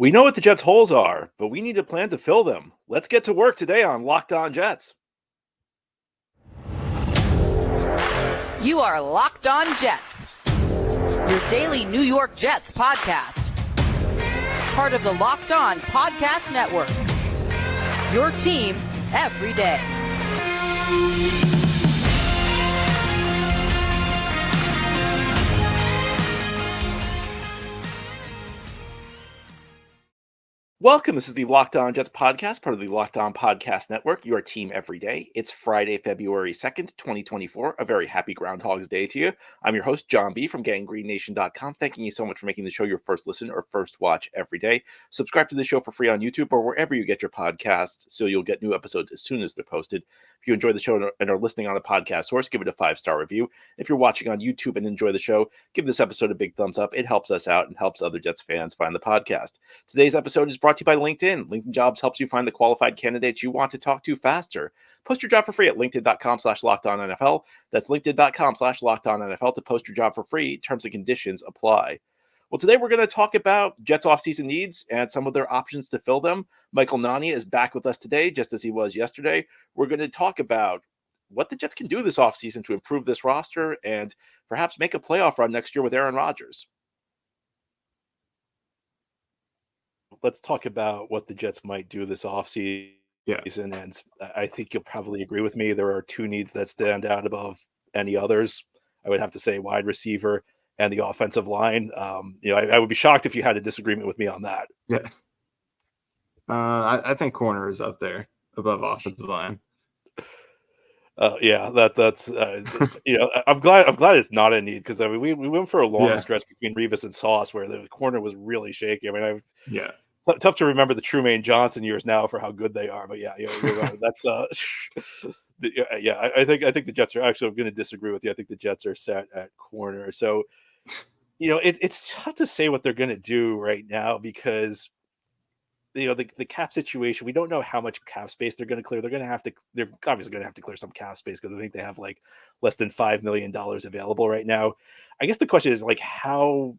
We know what the Jets' holes are, but we need a plan to fill them. Let's get to work today on Locked On Jets. You are Locked On Jets, your daily New York Jets podcast. Part of the Locked On Podcast Network, your team every day. Welcome. This is the Locked On Jets podcast, part of the Locked On Podcast Network, your team every day. It's Friday, February 2nd, 2024. A very happy Groundhog's Day to you. I'm your host, John B. from GangGreenNation.com. Thanking you so much for making the show your first listen or first watch every day. Subscribe to the show for free on YouTube or wherever you get your podcasts so you'll get new episodes as soon as they're posted. If you enjoy the show and are listening on a podcast source, give it a 5-star review. If you're watching on YouTube and enjoy the show, give this episode a big thumbs up. It helps us out and helps other Jets fans find the podcast. Today's episode is brought to you by LinkedIn. LinkedIn Jobs helps you find the qualified candidates you want to talk to faster. Post your job for free at linkedin.com/LockedOnNFL. That's linkedin.com/LockedOnNFL to post your job for free. Terms and conditions apply. Well, today we're going to talk about Jets offseason needs and some of their options to fill them. Michael Nania is back with us today, just as he was yesterday. We're going to talk about what the Jets can do this offseason to improve this roster and perhaps make a playoff run next year with Aaron Rodgers. Let's talk about what the Jets might do this offseason. Yeah. And I think you'll probably agree with me. There are two needs that stand out above any others. I would have to say wide receiver and the offensive line. I would be shocked if you had a disagreement with me on that. Yeah. I think corner is up there above offensive line. That's I'm glad it's not a need because I mean we went for a long stretch between Revis and Sauce where the corner was really shaky. I mean, tough to remember the Trumaine Johnson years now for how good they are, but you're right. That's I think the Jets are actually. I'm going to disagree with you. I think the Jets are set at corner. So, it's tough to say what they're going to do right now because the cap situation. We don't know how much cap space they're going to clear. They're obviously going to have to clear some cap space because I think they have like less than $5 million available right now. I guess the question is like how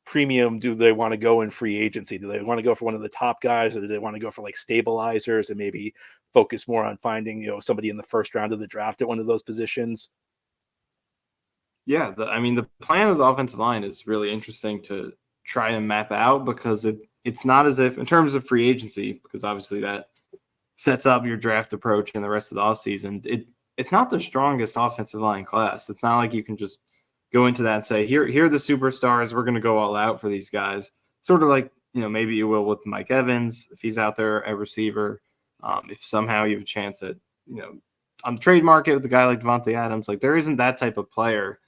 premium do they want to go in free agency? Do they want to go for one of the top guys, or do they want to go for like stabilizers and maybe focus more on finding somebody in the first round of the draft at one of those positions? Yeah, the plan of the offensive line is really interesting to try and map out because it's not as if in terms of free agency, because obviously that sets up your draft approach and the rest of the offseason. It's not the strongest offensive line class. It's not like you can just go into that and say, here are the superstars. We're going to go all out for these guys. Sort of like, maybe you will with Mike Evans, if he's out there at receiver. If somehow you have a chance at, on the trade market with a guy like Devontae Adams, like there isn't that type of player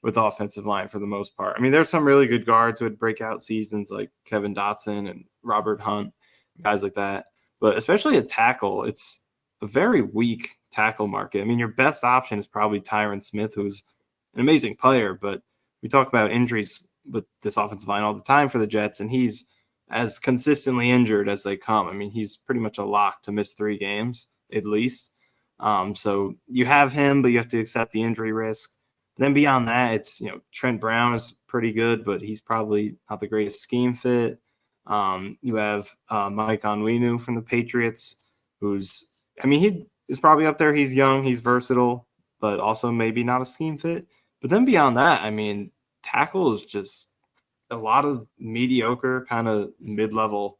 with offensive line for the most part. I mean, there's some really good guards who had breakout seasons like Kevin Dotson and Robert Hunt, guys like that. But especially at tackle, it's a very weak tackle market. I mean, your best option is probably Tyron Smith, who's an amazing player, but we talk about injuries with this offensive line all the time for the Jets, and he's as consistently injured as they come. I mean, he's pretty much a lock to miss 3 games at least. So you have him, but you have to accept the injury risk. Then beyond that, it's, Trent Brown is pretty good, but he's probably not the greatest scheme fit. You have Mike Onwenu from the Patriots, he is probably up there. He's young, he's versatile, but also maybe not a scheme fit. But then beyond that, I mean, tackle is just a lot of mediocre kind of mid-level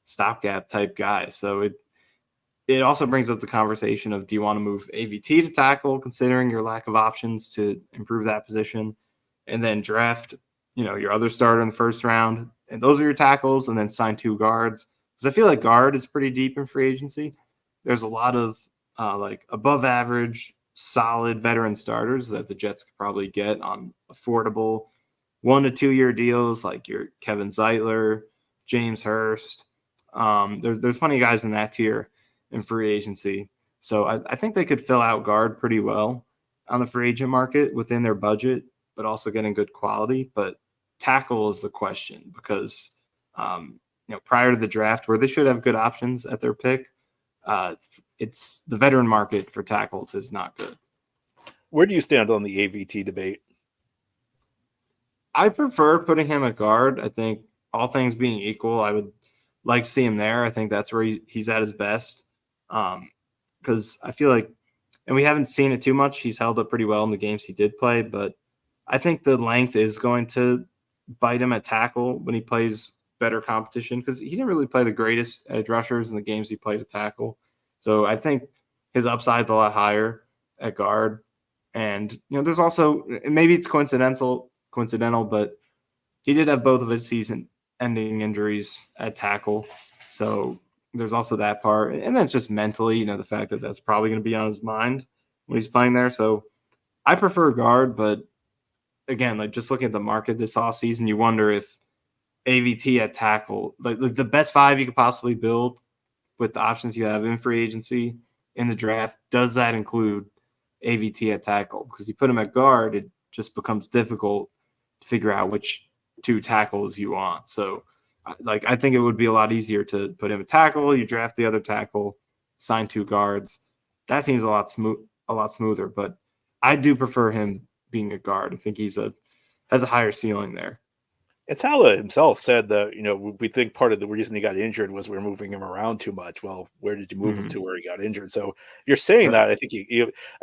stopgap type guys. So it also brings up the conversation of, do you want to move ABT to tackle, considering your lack of options to improve that position, and then draft, your other starter in the first round, and those are your tackles, and then sign 2 guards? Because I feel like guard is pretty deep in free agency. There's a lot of like above average, solid veteran starters that the Jets could probably get on affordable 1 to 2 year deals, like your Kevin Zeitler, James Hurst. There's plenty of guys in that tier in free agency. So I think they could fill out guard pretty well on the free agent market within their budget, but also getting good quality. But tackle is the question because, prior to the draft, where they should have good options at their pick, it's the veteran market for tackles is not good. Where do you stand on the ABT debate? I prefer putting him at guard. I think all things being equal, I would like to see him there. I think that's where he's at his best. Because I feel like, and we haven't seen it too much, he's held up pretty well in the games he did play, but I think the length is going to bite him at tackle when he plays better competition, because he didn't really play the greatest edge rushers in the games he played at tackle. So I think his upside's a lot higher at guard. And, there's also, maybe it's coincidental, but he did have both of his season-ending injuries at tackle. So there's also that part. And then it's just mentally, the fact that that's probably going to be on his mind when he's playing there. So I prefer guard, but again, like just looking at the market this offseason, you wonder if AVT at tackle, like the best 5 you could possibly build with the options you have in free agency in the draft, does that include AVT at tackle? Because you put him at guard, it just becomes difficult to figure out which 2 tackles you want. So I think it would be a lot easier to put him at tackle, you draft the other tackle, sign 2 guards. That seems a lot smoother, but I do prefer him being a guard. I think has a higher ceiling there. And Salah himself said that, we think part of the reason he got injured was we were moving him around too much. Well, where did you move him to where he got injured? So you're saying that, I think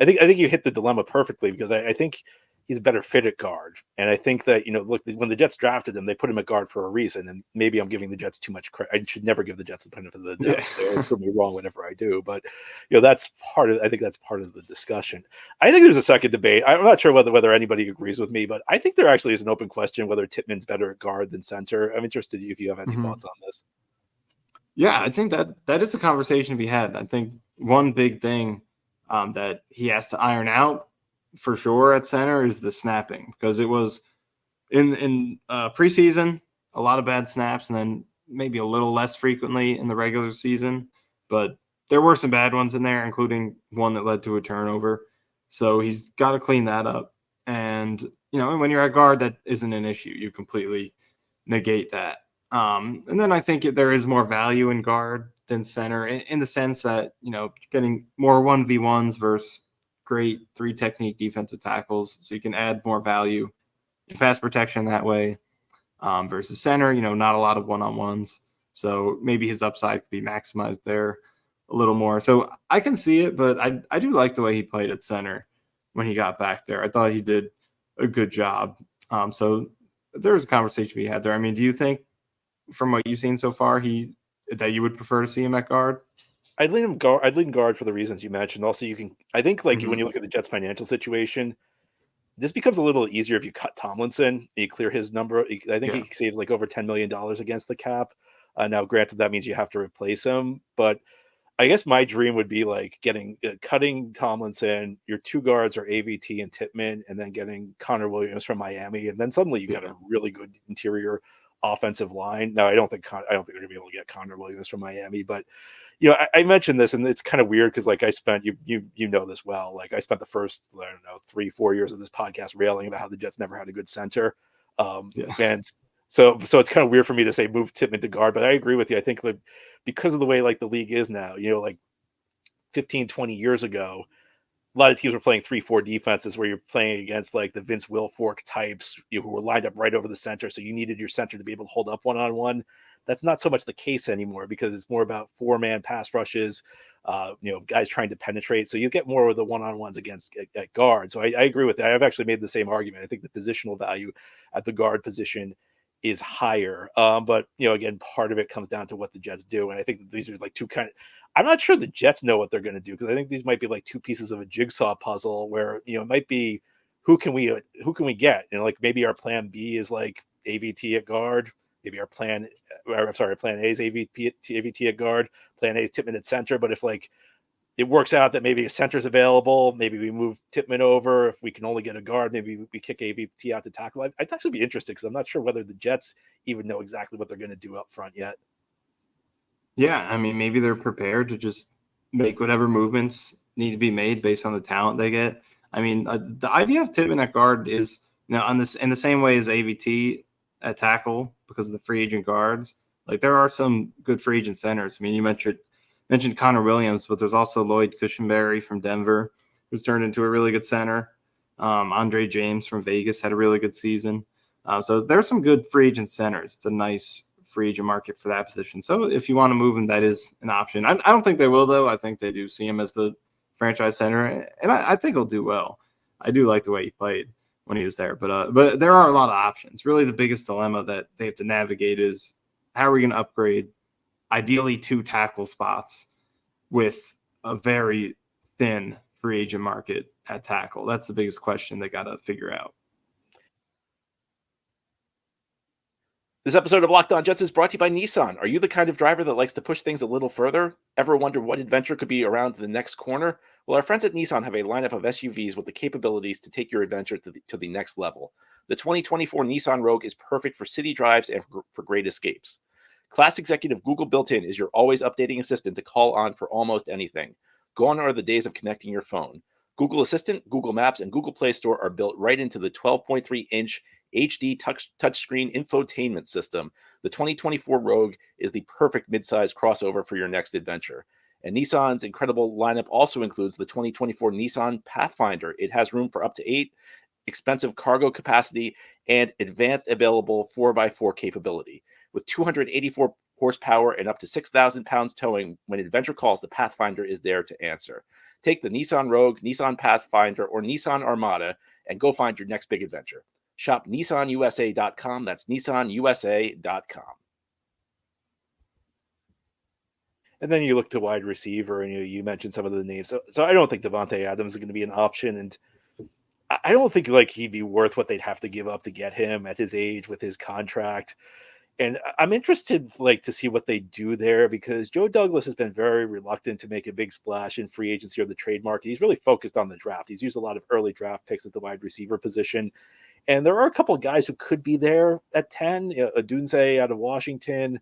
I think you hit the dilemma perfectly, because I think he's a better fit at guard. And I think that, look, when the Jets drafted him, they put him at guard for a reason. And maybe I'm giving the Jets too much credit. I should never give the Jets the benefit of the doubt. They always prove me wrong whenever I do. But, that's part of the discussion. I think there's a second debate. I'm not sure whether anybody agrees with me, but I think there actually is an open question whether Tippmann's better at guard than center. I'm interested if you have any thoughts on this. Yeah, I think that is a conversation to be had. I think one big thing that he has to iron out for sure at center is the snapping, because it was in preseason, a lot of bad snaps, and then maybe a little less frequently in the regular season, but there were some bad ones in there, including one that led to a turnover. So he's got to clean that up. And, when you're at guard, that isn't an issue. You completely negate that. And then I think there is more value in guard than center in the sense that, getting more 1v1s versus great 3 technique defensive tackles. So you can add more value to pass protection that way versus center, not a lot of one-on-ones. So maybe his upside could be maximized there a little more. So I can see it, but I do like the way he played at center when he got back there. I thought he did a good job. So there's a conversation we had there. I mean, do you think from what you've seen so far, that you would prefer to see him at guard? I'd lean guard for the reasons you mentioned. Also, I think when you look at the Jets' financial situation, this becomes a little easier if you cut Tomlinson and you clear his number. I think he saves like over $10 million against the cap. Now, granted, that means you have to replace him, but I guess my dream would be like cutting Tomlinson. Your 2 guards are AVT and Tippmann, and then getting Connor Williams from Miami, and then suddenly you got a really good interior offensive line. Now, I don't think they're going to be able to get Connor Williams from Miami, but I mentioned this, and it's kind of weird because, like, I spent you know this well. Like, I spent the first 3-4 years of this podcast railing about how the Jets never had a good center, and so it's kind of weird for me to say move Tippmann to guard. But I agree with you. I think because of the way the league is now, like 15, 20 years ago, a lot of teams were playing 3-4 defenses where you're playing against like the Vince Wilfork types who were lined up right over the center. So you needed your center to be able to hold up one-on-one. That's not so much the case anymore, because it's more about 4-man pass rushes, guys trying to penetrate. So you get more of the one-on-ones at guard. So I agree with that. I've actually made the same argument. I think the positional value at the guard position is higher. But, again, part of it comes down to what the Jets do. And I think these are like I'm not sure the Jets know what they're going to do, because I think these might be like 2 pieces of a jigsaw puzzle where, it might be who can we get? Like maybe our plan B is like AVT at guard. Maybe our plan A is AVT at guard. Plan A is Tippmann at center. But if it works out that maybe a center's available, maybe we move Tippmann over. If we can only get a guard, maybe we kick AVT out to tackle. I'd actually be interested, because I'm not sure whether the Jets even know exactly what they're going to do up front yet. Yeah, I mean, maybe they're prepared to just make whatever movements need to be made based on the talent they get. I mean, the idea of Tippmann at guard is, in the same way as AVT at tackle, because of the free agent guards. Like, there are some good free agent centers. I mean, you mentioned Connor Williams, but there's also Lloyd Cushenberry from Denver, who's turned into a really good center. Andre James from Vegas had a really good season. So there's some good free agent centers. It's a nice free agent market for that position. So if you want to move him, that is an option. I don't think they will, though. I think they do see him as the franchise center, and I think he'll do well. I do like the way he played when he was there, but there are a lot of options. Really, the biggest dilemma that they have to navigate is how are we going to upgrade ideally 2 tackle spots with a very thin free agent market at tackle. That's the biggest question they got to figure out. This episode of Locked On Jets is brought to you by Nissan. Are you the kind of driver that likes to push things a little further? Ever wonder what adventure could be around the next corner? Well, our friends at Nissan have a lineup of SUVs with the capabilities to take your adventure to the next level. The 2024 Nissan Rogue is perfect for city drives and for great escapes. Class Executive Google Built-In is your always updating assistant to call on for almost anything. Gone are the days of connecting your phone. Google Assistant, Google Maps, and Google Play Store are built right into the 12.3-inch HD touchscreen infotainment system. The 2024 Rogue is the perfect midsize crossover for your next adventure. And Nissan's incredible lineup also includes the 2024 Nissan Pathfinder. It has room for up to 8, expensive cargo capacity, and advanced available 4x4 capability. With 284 horsepower and up to 6,000 pounds towing, when adventure calls, the Pathfinder is there to answer. Take the Nissan Rogue, Nissan Pathfinder, or Nissan Armada and go find your next big adventure. Shop nissanusa.com. That's nissanusa.com. And then you look to wide receiver, and you mentioned some of the names. So I don't think Devontae Adams is going to be an option, and I don't think he'd be worth what they'd have to give up to get him at his age with his contract. And I'm interested to see what they do there, because Joe Douglas has been very reluctant to make a big splash in free agency or the trade market. He's really focused on the draft. He's used a lot of early draft picks at the wide receiver position. And there are a couple of guys who could be there at 10, Odunze out of Washington,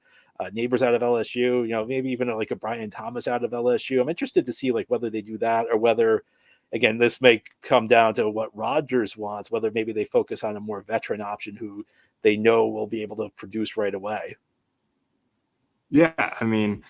Neighbors out of LSU, maybe even a Brian Thomas out of LSU. I'm interested to see whether they do that, or whether, again, this may come down to what Rodgers wants, whether maybe they focus on a more veteran option who they know will be able to produce right away. Yeah, I mean,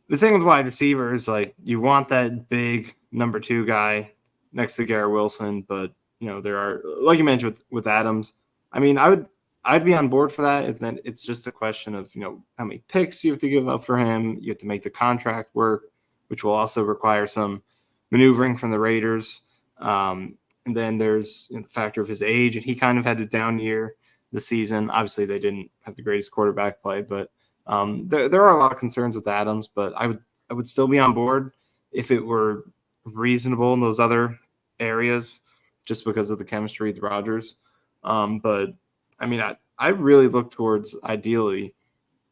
the thing with wide receivers, you want that big number 2 guy next to Garrett Wilson, but there are, like you mentioned with Adams. I mean, I'd be on board for that. And then it's just a question of how many picks you have to give up for him. You have to make the contract work, which will also require some maneuvering from the Raiders. And then there's the factor of his age, and he kind of had a down year this season. Obviously, they didn't have the greatest quarterback play, but there are a lot of concerns with Adams. But I would still be on board if it were reasonable in those other areas, just because of the chemistry with Rodgers. But I mean, I really look towards ideally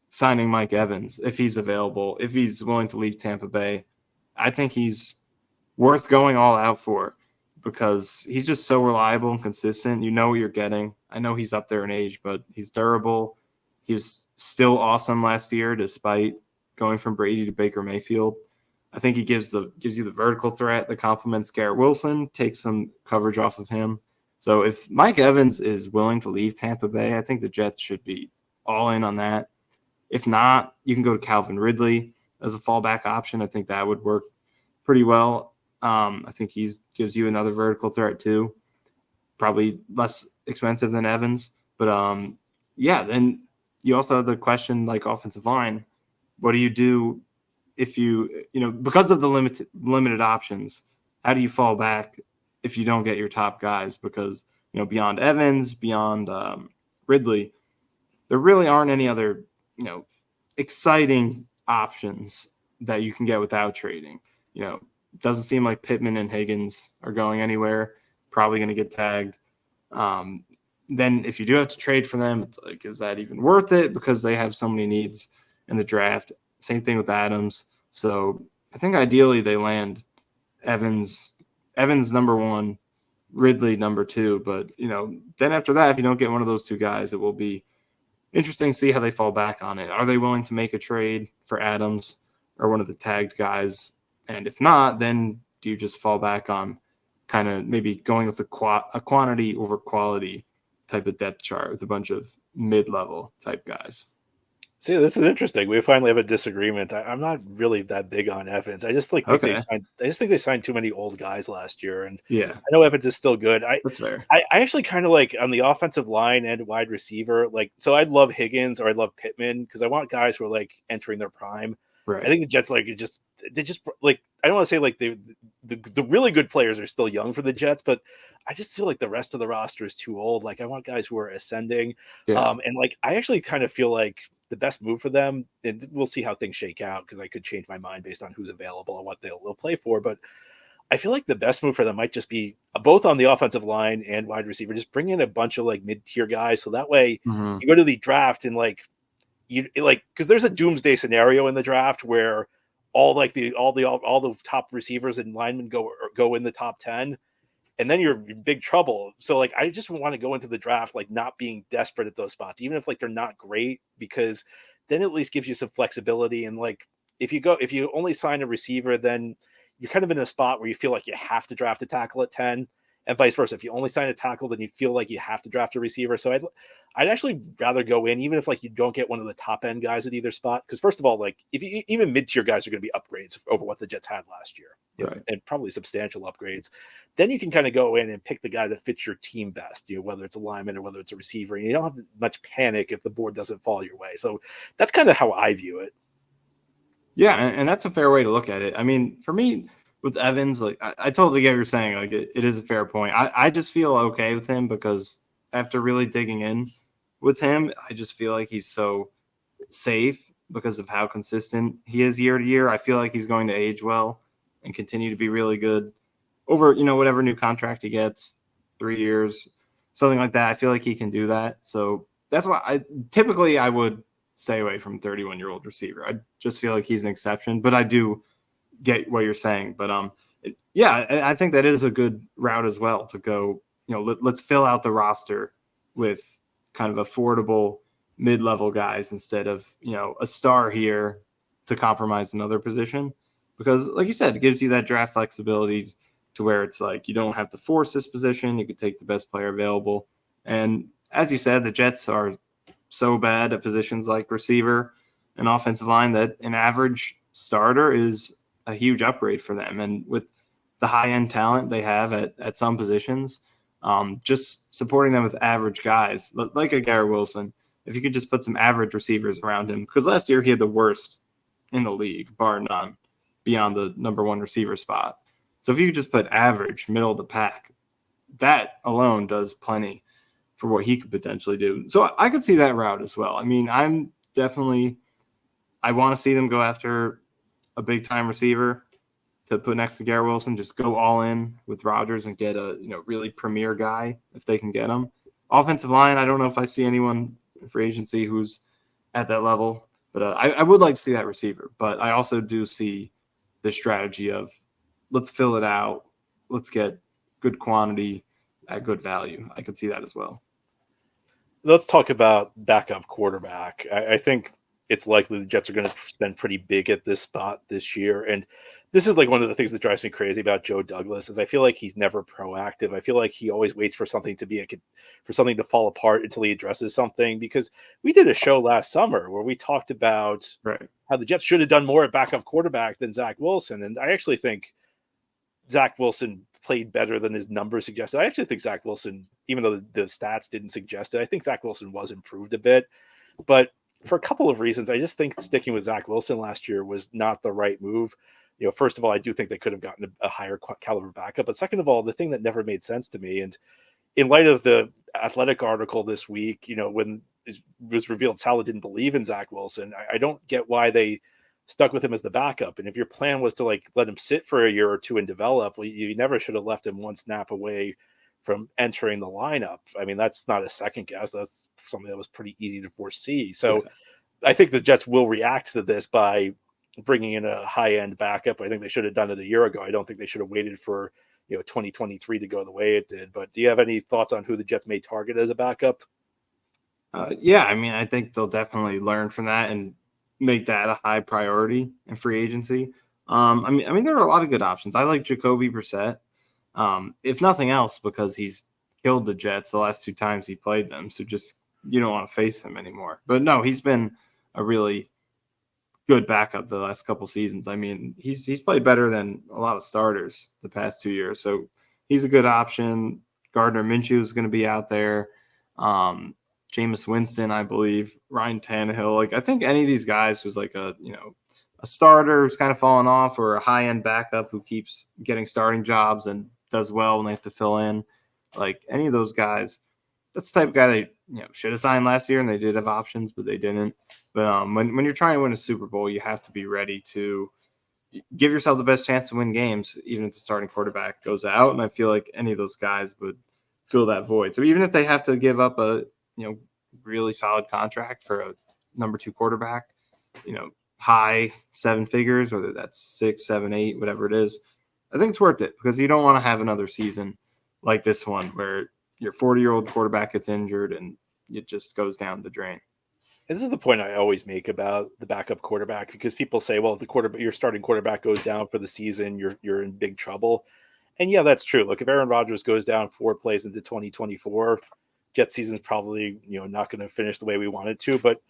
signing Mike Evans if he's available, if he's willing to leave Tampa Bay. I think he's worth going all out for, because he's just so reliable and consistent. You know what you're getting. I know he's up there in age, but he's durable. He was still awesome last year despite going from Brady to Baker Mayfield. I think he gives you the vertical threat that complements Garrett Wilson, takes some coverage off of him. So if Mike Evans is willing to leave Tampa Bay, I think the Jets should be all in on that. If not, you can go to Calvin Ridley as a fallback option. I think that would work pretty well. I think he gives you another vertical threat too. Probably less expensive than Evans. But then you also have the question offensive line. What do you do if because of the limited options? How do you fall back if you don't get your top guys? Because beyond Evans, beyond Ridley, there really aren't any other exciting options that you can get without trading. Doesn't seem like Pittman and Higgins are going anywhere. Probably going to get tagged. Then if you do have to trade for them, it's is that even worth it? Because they have so many needs in the draft. Same thing with Adams. So I think ideally they land Evans number 1, Ridley number 2. But, then after that, if you don't get one of those 2 guys, it will be interesting to see how they fall back on it. Are they willing to make a trade for Adams or one of the tagged guys? And if not, then do you just fall back on kind of maybe going with a quantity over quality type of depth chart with a bunch of mid-level type guys? See, this is interesting. We finally have a disagreement. I'm not really that big on Evans. I just think Okay. I just think they signed too many old guys last year, and Yeah, I know Evans is still good. that's fair. I actually kind of like on the offensive line and wide receiver. Like, so I'd love Higgins or I'd love Pittman because I want guys who are like entering their prime. I Right. think the Jets they just like I don't want to say like the really good players are still young for the Jets, but I just feel like the rest of the roster is too old. Like I want guys who are ascending. Yeah. And like I actually kind of feel like the best move for them, and we'll see how things shake out because I could change my mind based on who's available and what they'll play for. But I feel like the best move for them might just be both on the offensive line and wide receiver. Just bring in a bunch of like mid-tier guys, so that way Mhm. you go to the draft and like you like because there's a doomsday scenario in the draft where all the top receivers and linemen go in the top 10, and then you're in big trouble. So like I just want to go into the draft like not being desperate at those spots, even if like they're not great, because then at least gives you some flexibility. And like if you only sign a receiver, then you're kind of in a spot where you feel like you have to draft a tackle at 10, and vice versa. If you only sign a tackle, then you feel like you have to draft a receiver. So I'd actually rather go in, even if like you don't get one of the top end guys at either spot. Because first of all, like if you even mid tier guys are going to be upgrades over what the Jets had last year, Right. and probably substantial upgrades. Then you can kind of go in and pick the guy that fits your team best, whether it's a lineman or whether it's a receiver. And you don't have much panic if the board doesn't fall your way. So that's kind of how I view it. Yeah, and that's a fair way to look at it. I mean, for me, with Evans, like I totally get what you're saying. Like it is a fair point. I just feel okay with him because after really digging in with him, I just feel like he's so safe because of how consistent he is year to year. I feel like he's going to age well and continue to be really good over, whatever new contract he gets, 3 years, something like that. I feel like he can do that. So that's why I would stay away from 31-year-old receiver. I just feel like he's an exception, but I do get what you're saying. But I think that is a good route as well to go. Let's fill out the roster with kind of affordable mid-level guys instead of a star here to compromise another position, because like you said, it gives you that draft flexibility to where it's like you don't have to force this position. You could take the best player available. And as you said, the Jets are so bad at positions like receiver and offensive line that an average starter is a huge upgrade for them. And with the high-end talent they have at some positions, just supporting them with average guys like a Garrett Wilson, if you could just put some average receivers around him, because last year he had the worst in the league, bar none, beyond the number one receiver spot. So if you could just put average, middle of the pack, that alone does plenty for what he could potentially do. So I could see that route as well. I mean, I want to see them go after a big-time receiver to put next to Garrett Wilson, just go all in with Rodgers and get a really premier guy if they can get him. Offensive line, I don't know if I see anyone in free agency who's at that level, but I would like to see that receiver. But I also do see the strategy of let's fill it out, let's get good quantity at good value. I could see that as well. Let's talk about backup quarterback. I think it's likely the Jets are going to spend pretty big at this spot this year. And this is like one of the things that drives me crazy about Joe Douglas is I feel like he's never proactive. I feel like he always waits for something to fall apart until he addresses something, because we did a show last summer where we talked about how the Jets should have done more at backup quarterback than Zach Wilson. And I actually think Zach Wilson played better than his numbers suggested. I actually think Zach Wilson, even though the stats didn't suggest it, I think Zach Wilson was improved a bit. But for a couple of reasons, I just think sticking with Zach Wilson last year was not the right move. First of all, I do think they could have gotten a higher caliber backup. But second of all, the thing that never made sense to me, and in light of the Athletic article this week, when it was revealed Saleh didn't believe in Zach Wilson, I don't get why they stuck with him as the backup. And if your plan was to like let him sit for a year or two and develop, well, you never should have left him one snap away from entering the lineup. I mean, that's not a second guess. That's something that was pretty easy to foresee. So I think the Jets will react to this by bringing in a high-end backup. I think they should have done it a year ago. I don't think they should have waited for 2023 to go the way it did. But do you have any thoughts on who the Jets may target as a backup? I mean, I think they'll definitely learn from that and make that a high priority in free agency. I mean, there are a lot of good options. I like Jacoby Brissett, if nothing else, because he's killed the Jets the last 2 times he played them. So just you don't want to face him anymore. But no, he's been a really good backup the last couple seasons. I mean, he's played better than a lot of starters the past 2 years, so he's a good option. Gardner Minshew is going to be out there. Jameis Winston, I believe, Ryan Tannehill. Like, I think any of these guys who's like a starter who's kind of fallen off, or a high end backup who keeps getting starting jobs and does well when they have to fill in. Like, any of those guys, that's the type of guy they should have signed last year, and they did have options, but they didn't. But when you're trying to win a Super Bowl, you have to be ready to give yourself the best chance to win games, even if the starting quarterback goes out. And I feel like any of those guys would fill that void. So even if they have to give up a really solid contract for a number 2 quarterback, high 7 figures, whether that's 6, 7, 8, whatever it is, I think it's worth it, because you don't want to have another season like this one where your 40-year-old quarterback gets injured and it just goes down the drain. This is the point I always make about the backup quarterback, because people say, well, if your starting quarterback goes down for the season, you're in big trouble. And yeah, that's true. Look, if Aaron Rodgers goes down 4 plays into 2024, Jet season's probably not going to finish the way we want it to. But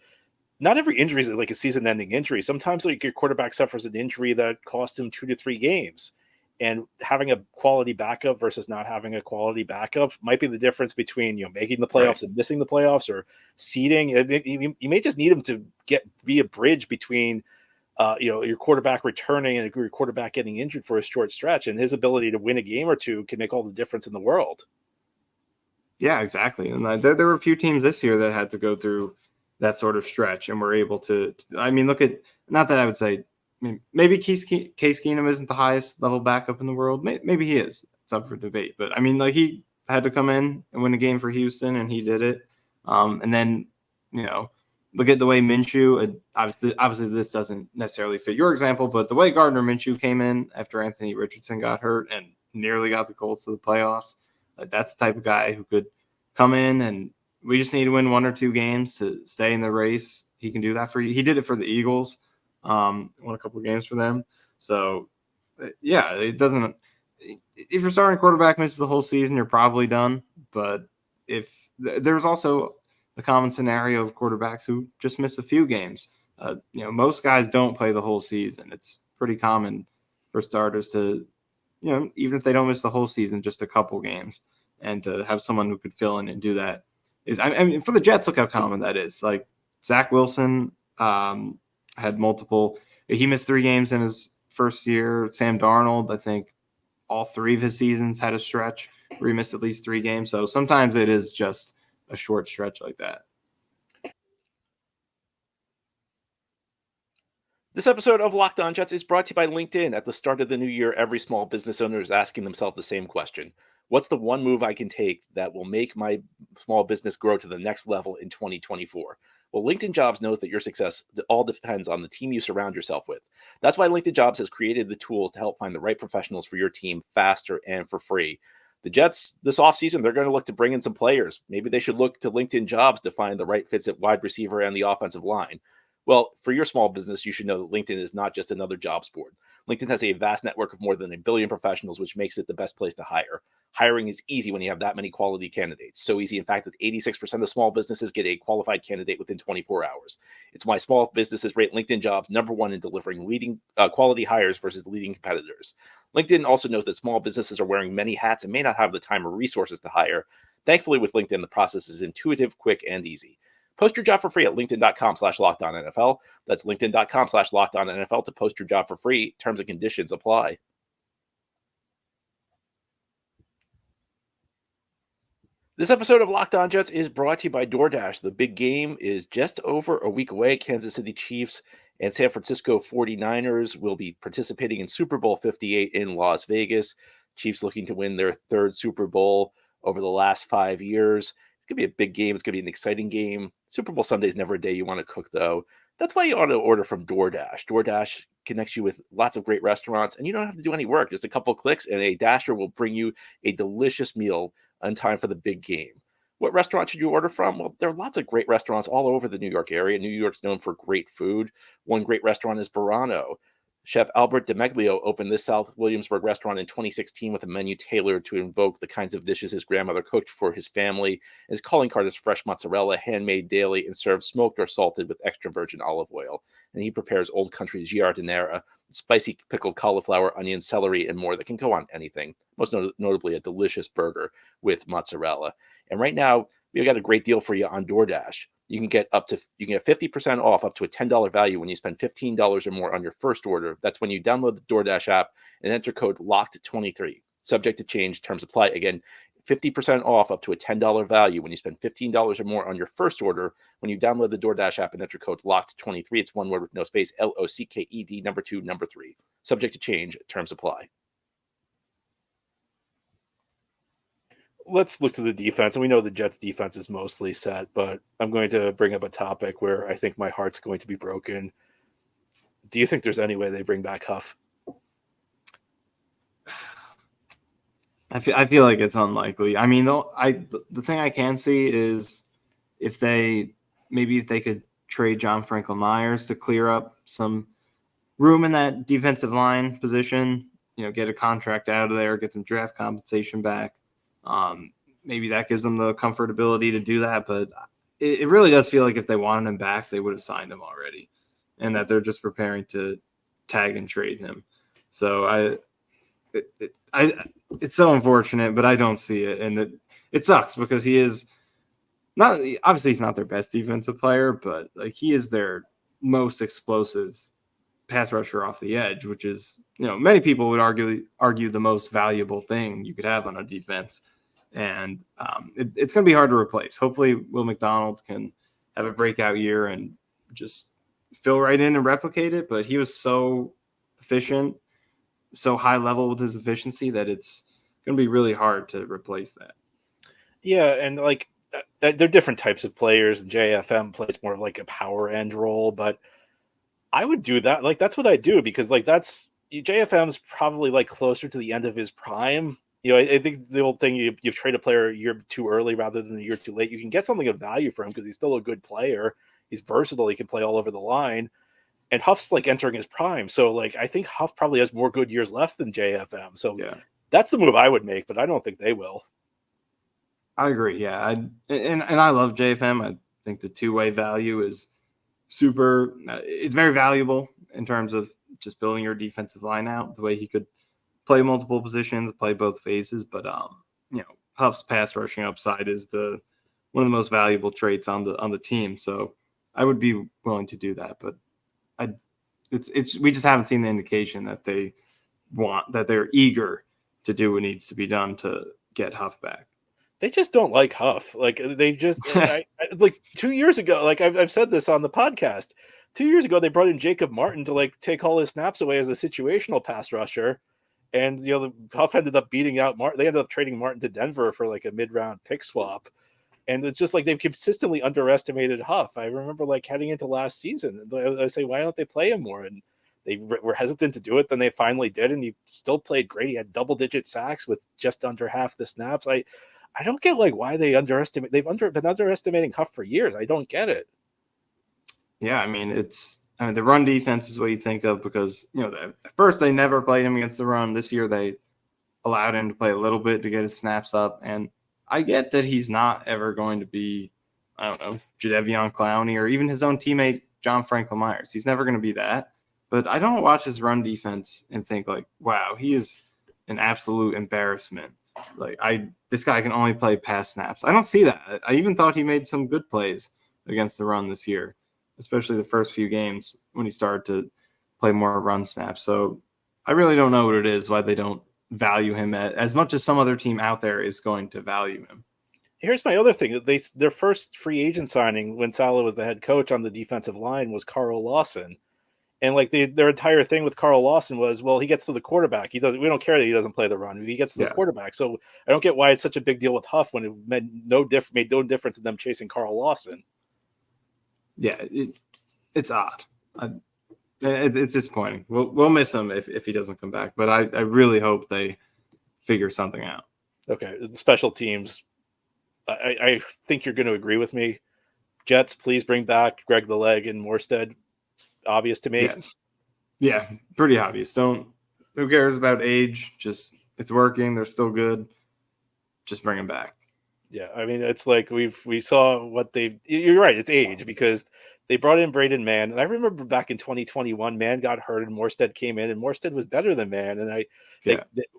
not every injury is like a season-ending injury. Sometimes like your quarterback suffers an injury that costs him 2 to 3 games. And having a quality backup versus not having a quality backup might be the difference between making the playoffs and missing the playoffs, or seeding. You may just need him to be a bridge between your quarterback returning and your quarterback getting injured for a short stretch, and his ability to win a game or two can make all the difference in the world. Yeah, exactly. And there were a few teams this year that had to go through that sort of stretch and were able to. I mean, look at, not that I would say. Maybe Case Keenum isn't the highest level backup in the world. Maybe he is. It's up for debate. But I mean, like, he had to come in and win a game for Houston, and he did it. And then, look at the way Minshew. Obviously, this doesn't necessarily fit your example, but the way Gardner Minshew came in after Anthony Richardson got hurt and nearly got the Colts to the playoffs. That's the type of guy who could come in, and we just need to win 1 or 2 games to stay in the race. He can do that for you. He did it for the Eagles. Won a couple of games for them. So, yeah, it doesn't. If your starting quarterback misses the whole season, you're probably done. But if there's also the common scenario of quarterbacks who just miss a few games, most guys don't play the whole season. It's pretty common for starters to, even if they don't miss the whole season, just a couple games, and to have someone who could fill in and do that is. I mean, for the Jets, look how common that is. Like Zach Wilson. Had multiple. He missed 3 games in his first year. Sam Darnold, I think all 3 of his seasons had a stretch where he missed at least 3 games. So sometimes it is just a short stretch like that. This episode of Locked On Jets is brought to you by LinkedIn. At the start of the new year, every small business owner is asking themselves the same question. What's the one move I can take that will make my small business grow to the next level in 2024? Well, LinkedIn Jobs knows that your success all depends on the team you surround yourself with. That's why LinkedIn Jobs has created the tools to help find the right professionals for your team faster and for free. The Jets, this offseason, they're going to look to bring in some players. Maybe they should look to LinkedIn Jobs to find the right fits at wide receiver and the offensive line. Well, for your small business, you should know that LinkedIn is not just another jobs board. LinkedIn has a vast network of more than 1 billion professionals, which makes it the best place to hire. Hiring is easy when you have that many quality candidates. So easy, in fact, that 86% of small businesses get a qualified candidate within 24 hours. It's why small businesses rate LinkedIn Jobs #1 in delivering leading quality hires versus leading competitors. LinkedIn also knows that small businesses are wearing many hats and may not have the time or resources to hire. Thankfully, with LinkedIn, the process is intuitive, quick, and easy. Post your job for free at linkedin.com/LockedOnNFL. That's linkedin.com/LockedOnNFL to post your job for free. Terms and conditions apply. This episode of Locked On Jets is brought to you by DoorDash. The big game is just over a week away. Kansas City Chiefs and San Francisco 49ers will be participating in Super Bowl 58 in Las Vegas. Chiefs looking to win their 3rd Super Bowl over the last 5 years. It's going to be a big game. It's going to be an exciting game. Super Bowl Sunday is never a day you want to cook, though. That's why you ought to order from DoorDash. DoorDash connects you with lots of great restaurants, and you don't have to do any work. Just a couple of clicks, and a Dasher will bring you a delicious meal on time for the big game. What restaurant should you order from? Well, there are lots of great restaurants all over the New York area. New York's known for great food. One great restaurant is Burano. Chef Albert DeMeglio opened this South Williamsburg restaurant in 2016 with a menu tailored to invoke the kinds of dishes his grandmother cooked for his family. His calling card is fresh mozzarella, handmade daily, and served smoked or salted with extra virgin olive oil. And he prepares Old Country giardiniera, spicy pickled cauliflower, onion, celery, and more that can go on anything, most notably a delicious burger with mozzarella. And right now, we've got a great deal for you on DoorDash. You can get 50% off up to a $10 value when you spend $15 or more on your first order. That's when you download the DoorDash app and enter code LOCKED23. Subject to change, terms apply. Again, 50% off up to a $10 value when you spend $15 or more on your first order when you download the DoorDash app and enter code LOCKED23. It's one word with no space, LOCKED, number 2, number 3. Subject to change, terms apply. Let's look to the defense. And we know the Jets defense is mostly set, but I'm going to bring up a topic where I think my heart's going to be broken. Do you think there's any way they bring back Huff? I feel like it's unlikely. I mean, the thing I can see is if they could trade John Franklin Myers to clear up some room in that defensive line position, get a contract out of there, get some draft compensation back. Maybe that gives them the comfortability to do that, but it really does feel like if they wanted him back, they would have signed him already, and that they're just preparing to tag and trade him. So it's so unfortunate, but I don't see it, and it sucks because he is not obviously he's not their best defensive player, but like he is their most explosive pass rusher off the edge, which is many people would argue the most valuable thing you could have on a defense. And it's going to be hard to replace. Hopefully Will McDonald can have a breakout year and just fill right in and replicate it. But he was so efficient, so high level with his efficiency that it's going to be really hard to replace that. Yeah, and like they're different types of players. JFM plays more of like a power end role, but I would do that. Like that's what I do because like that's JFM's probably like closer to the end of his prime. I think the old thing, you trade a player a year too early rather than a year too late. You can get something of value for him because he's still a good player. He's versatile. He can play all over the line. And Huff's like entering his prime. So like, I think Huff probably has more good years left than JFM. So yeah, that's the move I would make, but I don't think they will. I agree. Yeah. And I love JFM. I think the two-way value is super. It's very valuable in terms of just building your defensive line out the way he could play multiple positions, play both phases, but Huff's pass rushing upside is one of the most valuable traits on the team. So I would be willing to do that, but we just haven't seen the indication that they're eager to do what needs to be done to get Huff back. They just don't like Huff. Like they just like 2 years ago. Like I've said this on the podcast. 2 years ago, they brought in Jacob Martin to like take all his snaps away as a situational pass rusher. And, the Huff ended up beating out Martin. They ended up trading Martin to Denver for like a mid-round pick swap. And it's just like they've consistently underestimated Huff. I remember like heading into last season, I say, why don't they play him more? And they were hesitant to do it. Then they finally did. And he still played great. He had double-digit sacks with just under half the snaps. I don't get like why they underestimate. They've been underestimating Huff for years. I don't get it. Yeah, I mean, the run defense is what you think of because, at first they never played him against the run. This year they allowed him to play a little bit to get his snaps up. And I get that he's not ever going to be, I don't know, Jadeveon Clowney or even his own teammate, John Franklin Myers. He's never going to be that. But I don't watch his run defense and think like, wow, he is an absolute embarrassment. Like this guy can only play pass snaps. I don't see that. I even thought he made some good plays against the run this year, especially the first few games when he started to play more run snaps. So I really don't know what it is, why they don't value him as much as some other team out there is going to value him. Here's my other thing. Their first free agent signing when Saleh was the head coach on the defensive line was Carl Lawson. And like their entire thing with Carl Lawson was, well, he gets to the quarterback. We don't care that he doesn't play the run. He gets to the quarterback. So I don't get why it's such a big deal with Huff when it made no difference in them chasing Carl Lawson. Yeah, it's odd. It's disappointing. We'll miss him if he doesn't come back. But I really hope they figure something out. Okay, the special teams. I think you're going to agree with me. Jets, please bring back Greg the Leg and Morstead. Obvious to me. Yes. Yeah, pretty obvious. Who cares about age? Just it's working. They're still good. Just bring them back. Yeah, I mean, it's like we saw what they. You're right. It's age because they brought in Braden Mann, and I remember back in 2021, Mann got hurt and Morstead came in, and Morstead was better than Mann, and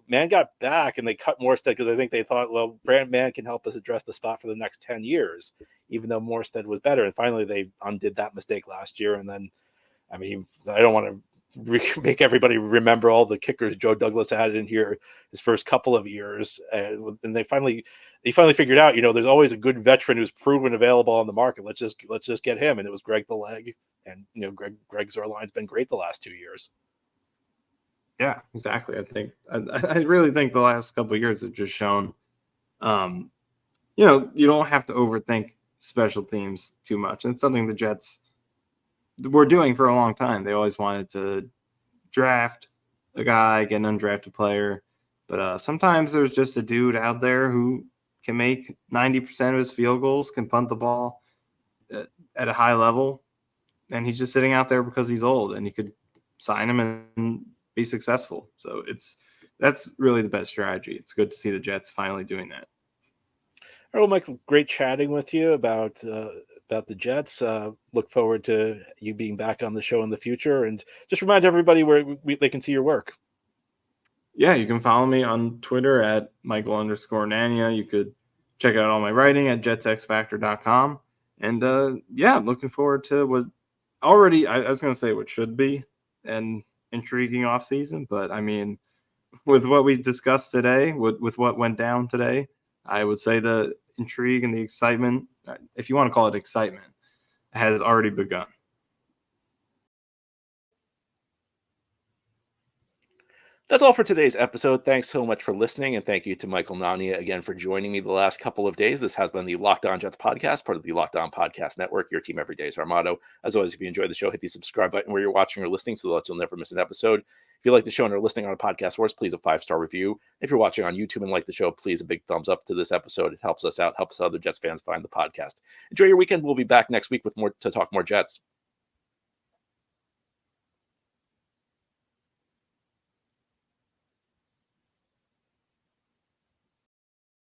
Mann got back and they cut Morstead because I think they thought, well, Brand Mann can help us address the spot for the next 10 years, even though Morstead was better, and finally they undid that mistake last year, and then, I mean, I don't want to make everybody remember all the kickers Joe Douglas had in here his first couple of years, and they finally figured out, there's always a good veteran who's proven available on the market. Let's just get him, and it was Greg the Leg, and Greg Zerline's been great the last 2 years. Yeah, exactly. I really think the last couple of years have just shown, you don't have to overthink special teams too much. And it's something the Jets were doing for a long time. They always wanted to draft a guy, get an undrafted player, but sometimes there's just a dude out there who can make 90% of his field goals, can punt the ball at a high level, and he's just sitting out there because he's old, and you could sign him and be successful. So that's really the best strategy. It's good to see the Jets finally doing that. All right, well, Michael, great chatting with you about the Jets. Look forward to you being back on the show in the future, and just remind everybody where they can see your work. Yeah, you can follow me on Twitter at Michael_Nania. You could check out all my writing at jetsxfactor.com. And I'm looking forward to what I was going to say what should be an intriguing offseason. But I mean, with what we discussed today, with what went down today, I would say the intrigue and the excitement, if you want to call it excitement, has already begun. That's all for today's episode. Thanks so much for listening, and thank you to Michael Nania again for joining me the last couple of days. This has been the Locked On Jets podcast, part of the Locked On Podcast Network. Your team every day is our motto. As always, if you enjoyed the show, hit the subscribe button where you're watching or listening so that you'll never miss an episode. If you like the show and are listening on a podcast source, please a 5-star review. If you're watching on YouTube and like the show, please a big thumbs up to this episode. It helps us out, helps other Jets fans find the podcast. Enjoy your weekend. We'll be back next week with more to talk more Jets.